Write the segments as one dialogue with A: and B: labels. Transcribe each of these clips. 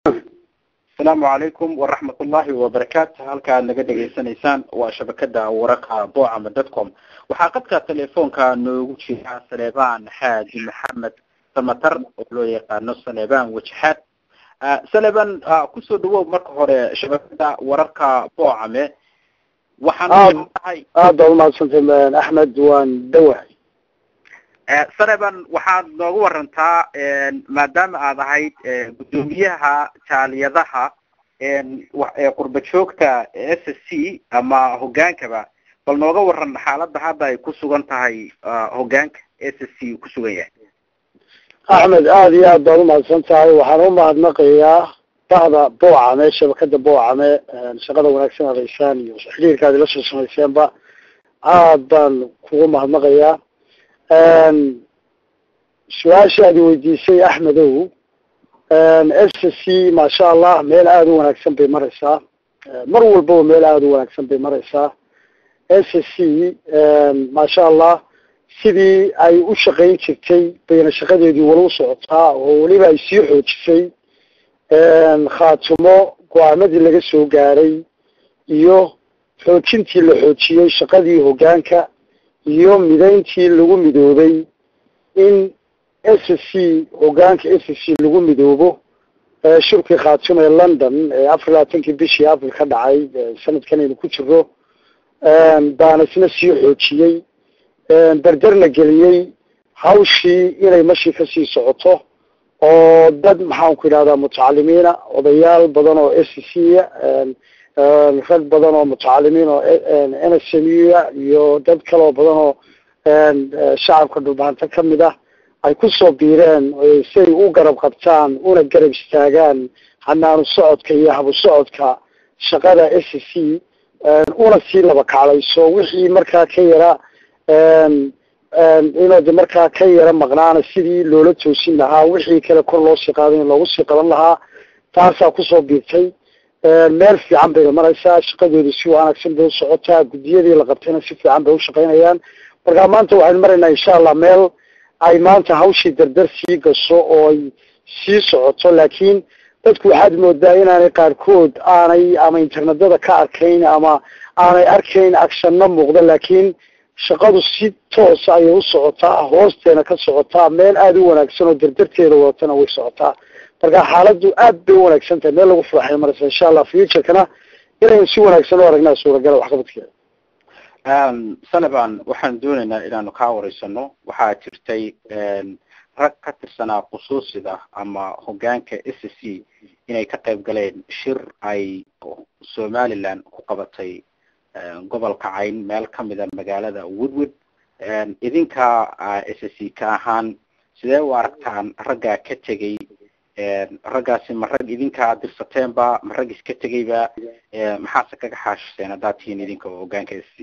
A: السلام عليكم ورحمة الله وبركاته. هلكا naga dhageysanaysaan waa shabakada wararka boocama.com. waxaa qadka telefoonka noogu jira Saleebaan Xaaji Maxamed Samatar oo loo yaqaano Saleebaan Wajxaad. Saleebaan ku soo dhawow marka hore shabakada wararka boocame. waxaan tahay
B: aad u mahadsantahay Axmed waan dhawahay.
A: Saleebaan waxaad noogu warantaa maadaama aad ahayd gudoomiyaha jaaliyadaha qurba joogta SSC ama hogaankaba bal nooga waran xaaladda hadda ay ku sugan tahay hogaanka SSC ku sugan yahay.
B: Axmed aad iyo aad u mahadsantahay. waxaan u mahadnaqayaa bahda boocame shabakada boocame shaqada wanaagsan ee raysaan iyo xiriirkaada la soo sameeyeenba aad baan kugu mahadnaqayaa. su-aashaadi weydiisay Axmedow SSC ma sha Allah meel aad u wanaagsan bay maraysaa mar walba meel aad u wanaagsan bay maraysaa. SSC ma sha Allah sidii ay u shaqeyn jirtay bayna shaqadeedii wali u socotaa oo waliba ay sii xoojisay khaatumo go'aamadii laga soo gaaray iyo xoojintii la xoojiyay shaqadii hogaanka iyo midayntii lagu midoobay in SSC hogaanka SSC lagu midoobo shirkii khaatumo ee London ee 24 bishii April ka dhacay sanadkan inuu ku jiro baana isna sii xoojiyay dardarna geliyay hawshii inay mashi ka sii socoto oo dad maxaan ku yiraahdaa mutacalimiina odayaal badan oo SSC rag badan oo mutacalimiin oo NSMU iyo dad kale oo badan oo shacabka dhulbaanta kamid ah ay ku soo biireen si ay u garab qabtaan una garab istaagaan hanaanu socodka iyo habu socodka shaqada SSC una sii laba kaclayso wixii markaa ka yara inuu markaa ka yara maqnaana sidii loola toosin lahaa wixii kale kor loo sii qaaday loogu sii qaban lahaa taasaa ku soo biirtay meel fiican bay maraysaa shaqadeedu si wanaagsan bay u socotaa gudiyadii la qabtayna si fiican bay u shaqeynayaan marka maanta waxaan maraynaa insha Allah meel ay maanta hawshii dardar sii gasho oo ay sii socoto laakiin dadku waxaad moodaa inaanay qaarkood aanay ama internetada ka arkayn ama aanay arkayn actionno muuqda laakiin shaqadu si toos ah ay u socotaa hoosteena ka socotaa meel aad u wanaagsan oo dardarteeda wadana way socotaa marka xaaladdu aad bay wanaagsan tahay meel lagu faraxay maraysa insha Allah future-kana inay si wanaagsan u aragnaa suuragal wax qabadkeeda.
A: Saleebaan waxaan doonaynaa inaanu ka wareysano waxaa jirtay rag ka tirsanaa qusuusida ama hogaanka SSC inay ka qayb galeen shir ay Somaliland ku qabatay gobolka Cayn meel kamid ah magaalada Woodward idinka SSC ka ahaan sidee u aragtaan ragga ka tagay raggaasi ma rag idinka dirsateynba ma rag iska tagayba maxaa kaga xaasheen hadaatiin idinka hogaanka SSC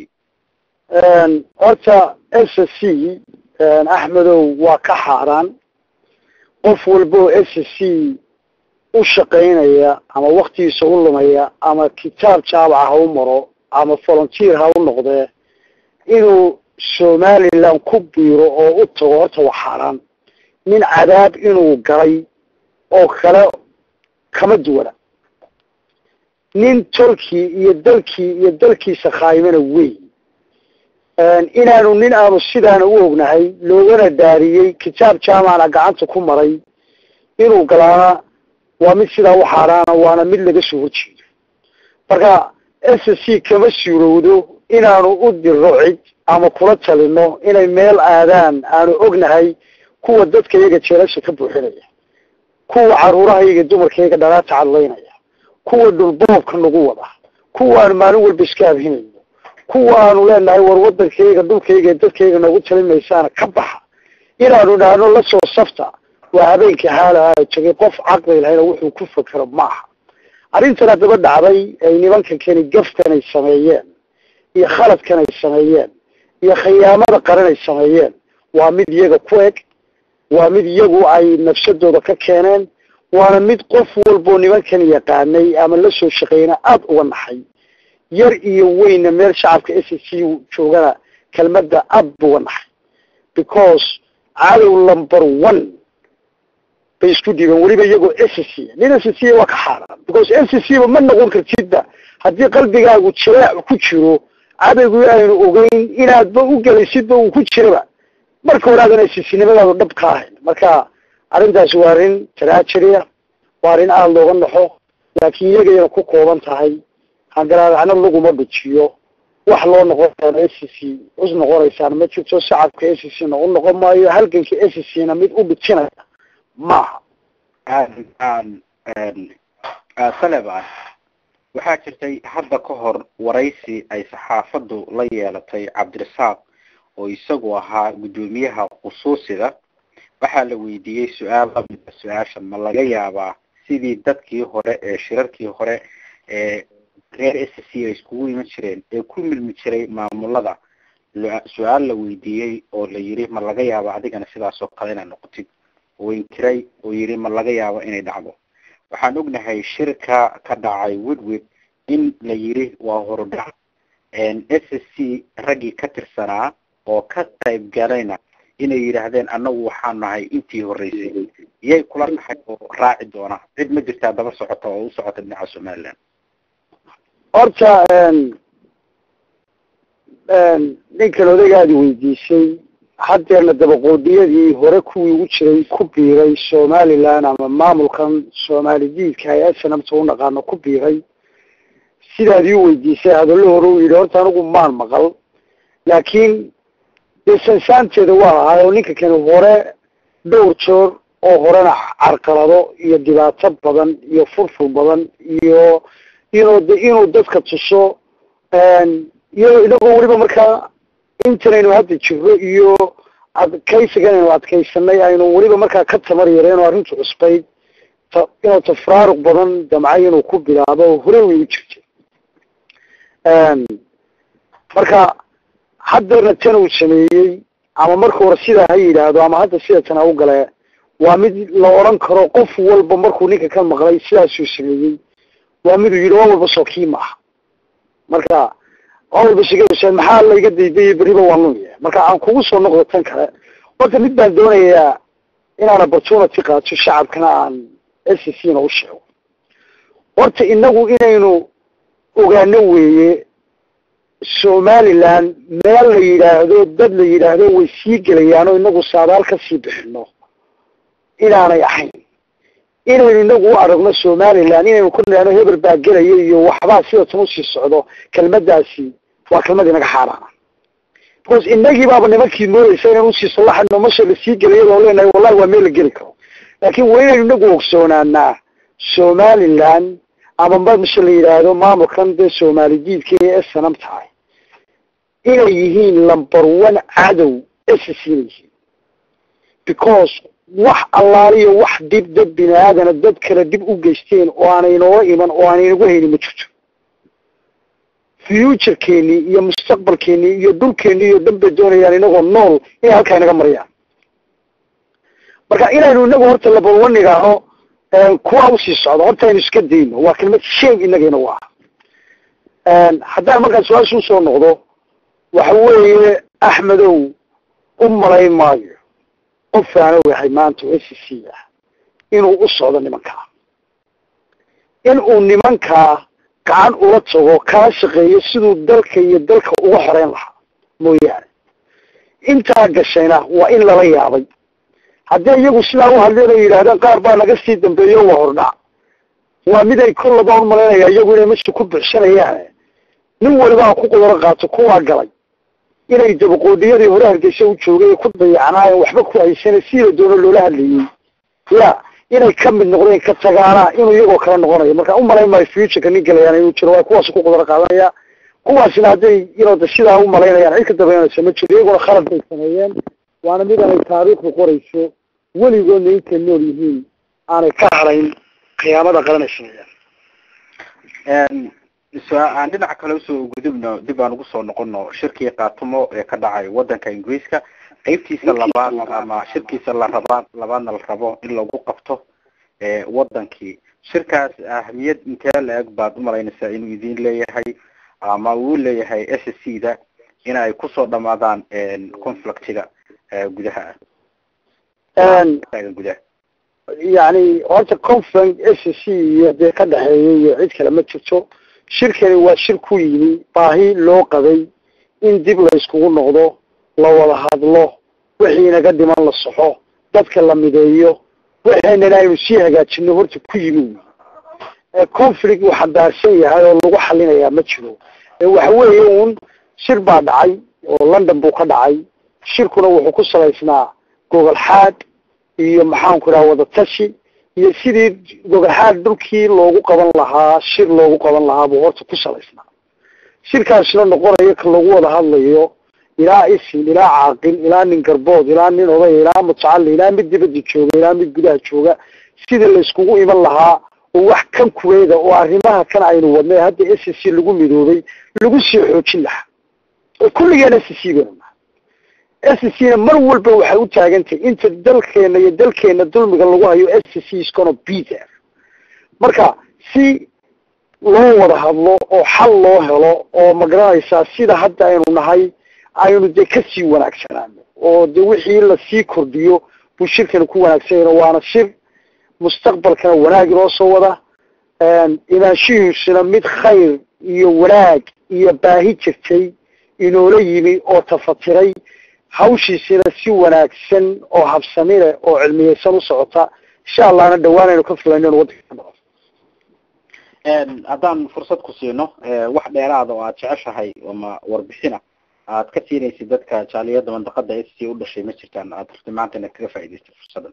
B: horta SSC Axmedow waa ka xaaraan qof walba oo SSC u shaqeynaya ama waqtigiisa u lumaya ama kitaab jaabac ha u maro ama volunteer ha u noqdee inuu Somaliland ku biiro oo u tago horta waa xaaraan min cadaab inuu galay oo kale kama duwana nin Turkey iyo dalkiisa khaymana weyn inaanu nin aanu sidaana u ognahay loogana daariyay kitaab jaamacna gacanta ku maray inuu galaana waa mid sidaa u xaaraana waana mid laga soo horjeedo marka SSC kama suurowdo inaanu u diro cid ama kula talino inay meel aadaan aanu ognahay kuwa dadka iyaga jeelasha ka buuxinaya kuwa caruuraha iyaga dumarkayga dhalaata cadlaynaya kuwa dhulboobka nagu wada kuwa aan maalin walba iska abhinayo kuwa aanu leenahay war wadankayga dhulkayga dadkayga nagu talimaysaana ka baxa inaanu dhaano la soo safta waa habeenkii xaalaha tagay qof caqli lahayna wuxuu ku fakaro maaha arrintan daba dhacday ay nimanka kani gafkan ay sameeyeen iyo khaladkan ay sameeyeen iyo khiyaamada qaran ay sameeyeen waa mid iyaga ku eg waa mid iyagu ay nafsadooda ka keeneen waana mid qof walba nimankan yaqaanay ama la soo shaqeeyna aad uga naxay yar iyo weyn meel shacabka SSC joogana kelmadda aad uga naxay because cadow number 1 bay isku dhiibeen weliba iyagoo SSC nin SSC waa ka xaaraan because SSC ma noqon kartid haddii qalbigaagu jireec ku jiro cadaygu aynu ogeyn inaadba u galaysidba uu ku jiraba marka hore aadana SSC-nimadaadu dhab ka ahayn marka arrintaasi waa arrin taraajiriya waa arrin aad looga naxo laakiin iyagayna ku kooban tahay hangaraadacna laguma dhujiyo wax loo noqon karo SSC us noqonaysaan ma jirto shacabka SSC-na u noqon maayo halganka SSC-na mid u dhijinaya maaha
A: Saleban waxaa jirtay hadda ka hor waraysi ay saxaafaddu la yeelatay Cabdirasaaq oo isagu ahaa gudoomiyaha qusuusida waxaa la weydiiyey su'aal lamid ah su'aasha ma laga yaabaa sidii dadkii hore ee shirarkii hore ee reer SSC ay iskugu iman jireen ee ku milmi jiray maamulada su'aal la weydiiyey oo la yiri ma laga yaabaa adigana sidaas oo kale inaad noqotid oo inkiray oo yiri ma laga yaabo inay dhacdo waxaan ognahay shirka ka dhacay Woodward in la yiri waa horudhac SSC ragii ka tirsanaa oo ka qayb galayna inay yiraahdeen annagu waxaan nahay intii horeysay iyay kula tahay oo raaci doona cid ma jirtaa daba socota oo u socota dhinaca Soomaaliland
B: horta ninkan odaygaadi weydiisay haddeerna dabaqoodiyadii hore kuwii ugu jiray ku biiray Somaliland ama maamulkan Soomaalidiidka ay SNMta u naqaano ku biiray sidaadii weydiisay hadallo hore u yidhi horta anigu maan maqal laakiin sansaanteeda waa ahay oo ninka kani hore dhowr joor oo horena carqalado iyo dhibaato badan iyo furfur badan iyo inuu dadka tuso iyo inagoo weliba markaa intanaynu hadda jirro iyo adkaysigan aynu adkaysanay aynu weliba markaa ka tamar yareen oo arrintu cusbayd inuu tafraaruq badan damcay inuu ku bilaabo hore way u jirtay marka haddeerna tan uu sameeyey ama marka hore sidaa ha yidhaahdo ama hadda sida tan ha u gale waa mid la odhan karo qof walba markuu ninka ka maqlay sidaasuu sameeyey waa miduu yidhi waa walba soo kii maaha marka waa walba sigasa maxaa layga daydayay berriba waa nunya marka aan kugu soo noqdo tan kale horta mid baan doonayaa inaan opportunity qaato shacabkana aan SSC-na u sheego horta inagu inaynu ogaano weeye Somaliland meel la yidhaahdo dad la yidhaahdo way sii gelayaan oo inagu saadaal ka sii bixino inaanay ahayn inaynu inagu u aragno Somaliland inaynu ku nidhaahno hebel baa gelaya iyo waxbaa sida tan usii socdo kelmadaasi waa kelmad inaga xaaraana because inagii baaba nimankii moodaysa inaan usii salaxano masha la sii gelaya oo leenahay wallahi waa meel la geli karo laakiin waa inaynu inagu ogsoonaanaa Somaliland ama masha la yidhaahdo maamulkan dee Soomaalidiidka ee SNM tahay inay yihiin number 1 cadow SSC yihiin because wax allaaliyo wax dib binaadana dad kala dib u geysteen oo aanay nooga iman oo aanay nagu haynin ma jirto future-keeni iyo mustaqbalkeeni iyo dhulkeeni iyo dhanba doonayaan inagoo nool inay halkaa inaga marayaan marka inaynu inagu horta labalwanigaano kuwa usii socdo horta aynu iska dayno waa kelmad shame inagayna waa haddaan markaa su-aasha usoo noqdo waxa weeye Axmedow u malayn maayo qof aan ogahay maanta SSC ah inuu u socdo nimankaa inuu nimankaa gacan ula tago kala shaqeeyo siduu dalka iyo dalka uga xoreyn lahaa mooyaane intaa gashayna waa in lala yaabay haddii iyagu sidaa u hadleen ay yidhaahdeen qaar baa naga sii dambeeyo waa hordhac waa mid ay kollaba u malaynaya iyagu inay meesha ku bixsanayaan nin waliba ku qodoro qaato kuwaa galay inay dabaqoodiyadii hore hargeysa u joogay ku dayacnaayeen waxba ku haysan sida doono loola hadlayay inay ka mid noqdeen ka tagaana inuu iyagoo kala noqonayo marka u malayn maayo future-ka nin galayaan inuu jiro waa kuwaas ku qodoro qaadanaya kuwaasina hadday sidaa u malaynayaan cid ka dabaynaysa ma jiro iyaguna khalad bay sameeyeen waana mid aanay taariikhdu qorayso weligoodna intay nool yihiin aanay ka harayn qiyaamada qaranay sameeyaan
A: aan dhinaca kale usoo gudubno dib aan ugu soo noqono shirkii qaatimo ee ka dhacay wadanka Ingiriiska qaybtiisa labaad ama shirkiisa labaadna la rabo in lagu qabto wadankii shirkaas ahmiyad intee la-eg baad u malaynaysaa inuu idin leeyahay ama uu leeyahay SSC-da in ay kusoo dhamaadaan conflictiga gudaha gudaha
B: يعني horta conference SSC iyo de ka dhaxeeyay cid kale ma jirto shirkani waa shir ku yimi baahi loo qabay in dib la iskugu noqdo la wada hadlo wixii naga dhiman la saxo dadka la mideeyo waxayna aynu si hagaajino horta ku yimi conflict waxa daarsan yahay oo lagu xalinayaa ma jiro waxa weeye uun shir baa dhacay oo London buu ka dhacay shirkuna wuxuu ku salaysnaa gogol xaad iyo maxaan ku raawada wada tashi iyo sidii gogol xaad dhulkii loogu qaban lahaa shir loogu qaban lahaa buu horta ku salaysnaa shirkaasna noqonayo ka lagu wada hadlayo ilaa isin ilaa caaqil ilaa nin garbood ilaa nin oday ilaa mutacalli ilaa mid dibadda jooga ilaa mid gudaha jooga sidii la iskugu iman lahaa oo wax kan kuweeda oo arrimaha kan aynu wadnay hadda SSC lagu midoobay lagu sii xoojin lahaa kulligeena SSC bana SSC mar walba waxay u taagantay inta dalkeena iyo dalkeena dulmiga lagu hayo SSC is gonna be there marka si loo wada hadlo oo xal loo helo oo magaranaysa sida hadda aynu nahay aynu de ka sii wanaagsanaan oo de wixii la sii kordhiyo buu shirkan ku wanaagsan waana shir mustaqbalkana wanaag loo soo wada imaanshihiisuna mid khayr iyo wanaag iyo baahi jirtay inoola yimi oo tafatiray hawshiisina si wanaagsan oo habsami leh oo cilmiyeysan u socota insha Allahna dhawaanaynu ka filanayno waddanka
A: haddaan fursad ku siino wax dheeraad oo aad jeceshahay ama warbixina aad ka siinaysid dadka jaaliyada mandaqada SSC u dhashay ma jirtaan aad maanta kaga faa'iideysto fursadan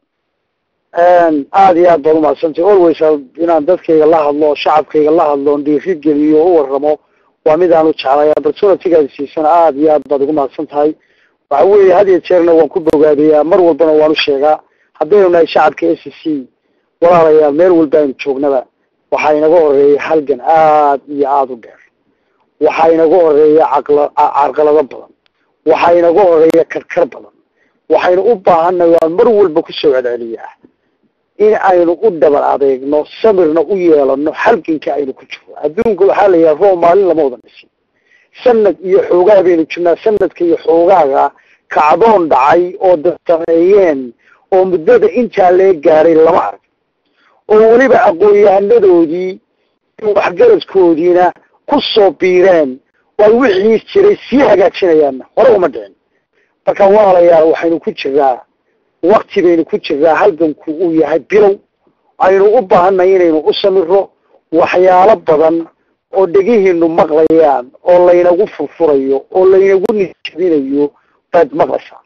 B: aad iyo aad baan u mahadsantahay always inaan dadkayga la hadlo shacabkayga la hadlo dhiirigeliyo u warramo waa mid aan u jeclahay opportunity-ga siisana aad iyo aad baad ugu mahadsan tahay waxa weeye had iyo jeerna waan ku bogaadayaa mar walbana waan u sheegaa haddaynu nahay shacabka SSC walaalayaal meel walba aynu joognaba waxaa inaga horeeyay halgan aad iyo aad u dheer waxaa inaga horeeya carqalado badan waxaa inaga horeeya karkar badan waxaynu u baahannahay waan mar walba ku soo celceliyaa in aynu u dhabar adeegno samirna u yeelano halganka aynu ku jiro adduunka waxaa la yidhaha roob maalin lama wada dhisin sanad iyo xoogaa baynu jirnaa sanadka iyo xoogaaga kacdoon dhacay oo dad sameeyeen oo muddada intaa lee gaaray lama arag oo weliba aqoon-yahanadoodii waxgaradkoodiina ku soo biireen way wixii jiray sii hagaajinayaan hore uma dhicin marka walaalayaal waxaynu ku jiraa waqti baynu ku jiraa halganku uu yahay bilow aynu u baahannahay inaynu u samiro waxyaalo badan oo dhegihiinu maqlayaan oo laynagu furfurayo oo laynagu nijabinayo baad maqlaysaa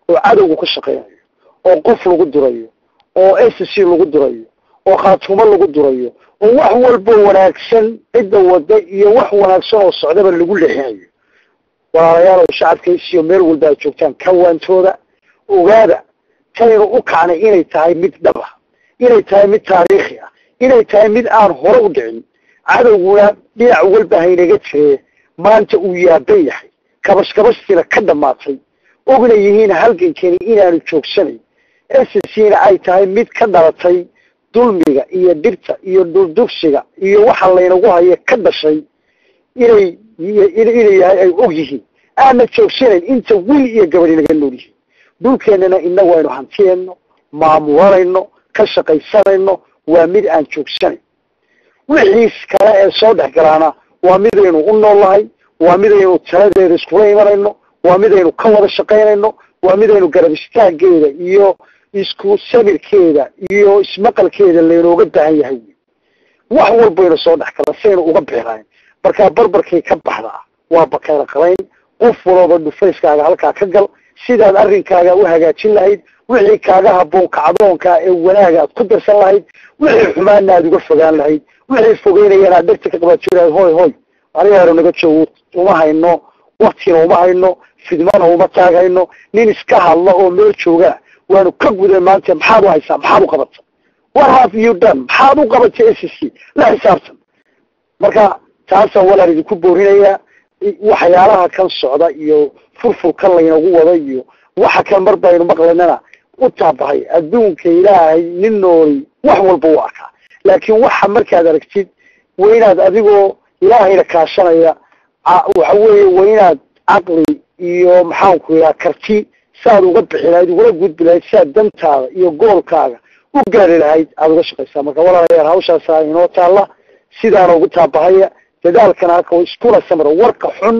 B: oo cadowgu ka shaqeynayo oo qof lagu durayo oo SSC lagu durayo oo khaatumo lagu durayo oo wax walba wanaagsan cidda wada iyo wax wanaagsan oo socdaba lagu leexinayo walaalayaal oo shacabkaysiyo meel walba ay joogtaan kawaantooda ogaada taynu u kacnay inay tahay mid dhab ah inay tahay mid taariikhi ah inay tahay mid aan hore u dhicin cadowguna dhinac walba haynaga jiree maanta uu yaaban yahay kabashkabashtiina ka dhamaatay ogna yihiin halgankani inaanu joogsanayn SSCna ay tahay mid ka dhalatay dulmiga iyo dhibta iyo duldugsiga iyo waxa laynagu hayo ka dhashay inay yahay ay og yihiin aana joogsanayn inta wiil iyo gabadhi naga nool yihiin dhulkeenana inagu aynu hantiyeenno maamulanayno ka shaqaysanayno waa mid aan joogsanayn wixii kale ee soo dhex galaana waa midaynu u noolahay waa midaynu taladeeda iskula imanayno waa midaynu ka wada shaqaynayno waa midaynu garab istaageeda iyo isku sabirkeeda iyo ismaqalkeeda laynooga baahan yahay wax walbaynu soo dhex gala saynu uga beelayn markaa barbarkay ka baxdaa waa bakayla qalayn qof walooba dhufayskaaga halkaa ka gal sidaad arrinkaaga u hagaajin lahayd wixii kaaga habboon kacdoonka ee wanaaga aad ku darsan lahayd wixii xumaana aad uga fogaan lahayd wixii fogeynayana aad dhegta ka qabaajiraad hoy aniga naga joogo uma hayno waqtina uma hayno fidmana uma taagayno nin iska hadla oo meel jooga waanu ka guday maanta maxaad u haysaa maxaad u qabata what have you done maxaad u qabatay SSC la xisaabtan marka taasaan walaal idinku boorinayaa waxyaalaha kan socda iyo furfurka laynagu wada iyo waxa kan mar baynu maqlaynana u taabahay adduunka ilaahay nin nooli wax walba u arkaa laakiin waxa markaad aragtid waa inaad adigoo ilaahayna kaashanaya waxa weeye waa inaad caqli iyo maxaan ku yidhaha karti saad uga bixi lahayd ugula gudbi lahayd siaad dantaada iyo goolkaaga gaari lahayd aad uga shaqaysaa marka walaalayaal hawshaas inoo taalla sidaana ugu taabahaya dadaalkana halka iskula samro warka xun